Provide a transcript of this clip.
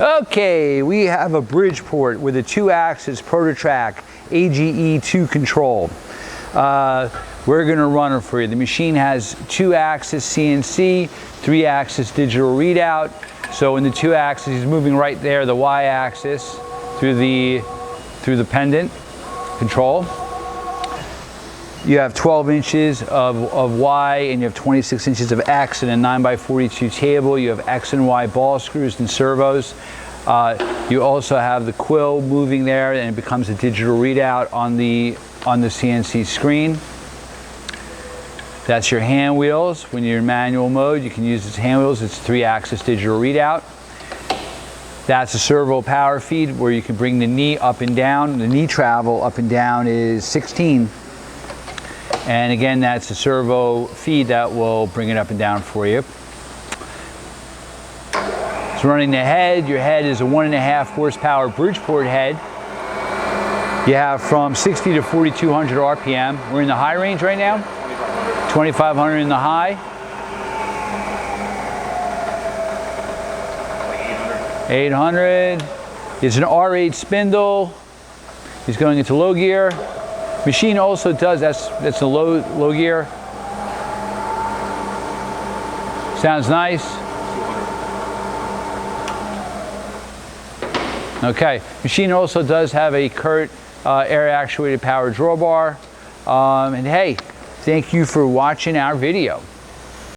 Okay, we have a Bridgeport with a 2-axis PROTOTRAK A.G.E 2 control. We're going to run it for you. The machine has 2-axis CNC, 3-axis digital readout. So in the 2-axis, he's moving right there, the Y-axis, through the pendant control. You have 12 inches of Y and you have 26 inches of X and a 9x42 table. You have X and Y ball screws and servos. You also have the QUILL moving there, and it becomes a digital readout on the CNC screen. That's your hand wheels. When you're in manual mode, you can use its hand wheels. It's 3-axis digital readout. That's a servo power feed where you can bring the knee up and down. The knee travel up and down is 16. And again, that's a servo feed that will bring it up and down for you. It's running the head. Your head is a 1.5 horsepower Bridgeport head. You have from 60 to 4,200 RPM. We're in the high range right now. 2,500 in the high. 800. It's an R8 spindle. He's going into low gear. Machine also does, that's a low gear. Sounds nice. Okay, machine also does have a CURT air actuated power drawbar. And hey, thank you for watching our video.